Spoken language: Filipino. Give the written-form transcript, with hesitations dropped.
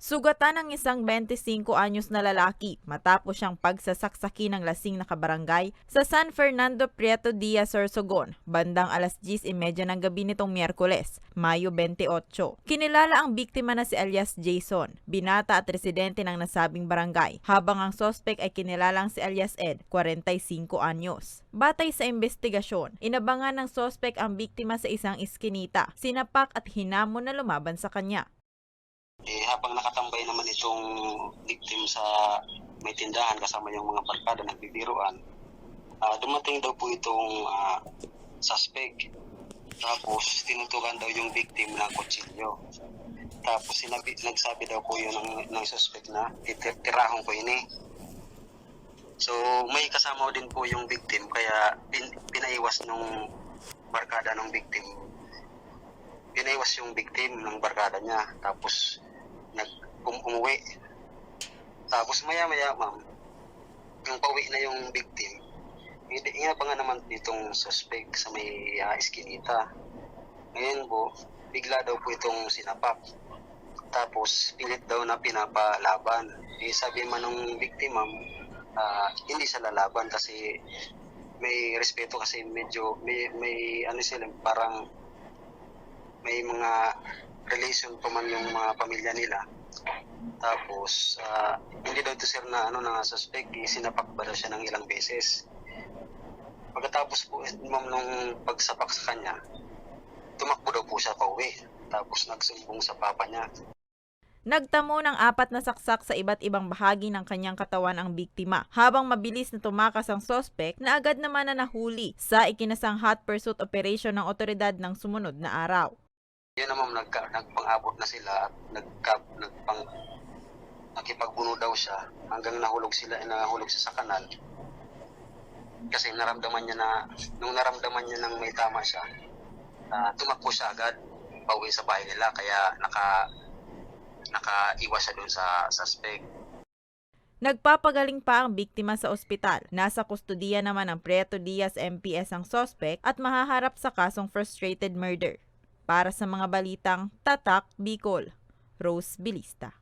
Sugatan ng isang 25 anyos na lalaki matapos siyang pagsasaksaki ng lasing na kabarangay sa San Fernando Prieto Diaz, Sorsogon, bandang alas 10:30 ng gabi nitong Miyerkules, Mayo 28. Kinilala ang biktima na si alias Jason, binata at residente ng nasabing barangay, habang ang sospek ay kinilalang si alias Ed, 45 anyos. Batay sa investigasyon, inabangan ng sospek ang biktima sa isang iskinita, sinapak at hinamon na lumaban sa kanya. Habang nakatambay naman itong victim sa may tindahan kasama yung mga barkada nagbibiruan, dumating daw po itong suspect. Tapos tinutukan daw yung victim ng kutsilyo. Tapos nagsabi daw po yun ng suspect na tirahon ko ini. So may kasama din po yung victim kaya pinaiwas nung barkada ng victim. Pinaiwas yung victim ng barkada niya. Tapos umuwi. Tapos maya-maya, ma'am, yung pauwi na yung victim, inabangan naman ditong suspect sa may iskinita. Ngayon po, bigla daw po itong sinapak. Tapos pilit daw na pinapalaban. Sabi man ng victim, ma'am, hindi sa lalaban kasi may respeto kasi medyo may ano sila, parang may mga relation pa man yung mga pamilya nila. Tapos hindi daw ito sir na suspect, sinapak ba daw siya ng ilang beses. Pagkatapos po ma'am nung pagsapak sa kanya, tumakbo daw po siya pauwi. Tapos nagsumbong sa papa niya. Nagtamo ng 4 na saksak sa iba't ibang bahagi ng kanyang katawan ang biktima, habang mabilis na tumakas ang sospek na agad naman na nahuli sa ikinasang hot pursuit operation ng otoridad ng sumunod na araw. Yun naman nagpang-abot na sila at nakipagbuno daw siya hanggang nahulog siya sa kanal. Kasi nung naramdaman niya nang may tama siya, tumakbo siya agad pauwi sa bahay nila kaya nakaiwas siya doon sa suspect. Nagpapagaling pa ang biktima sa ospital. Nasa kustudiya naman ng Prieto Diaz MPS ang sospek at mahaharap sa kasong frustrated murder. Para sa mga balitang Tatak Bicol, Rose Bilista.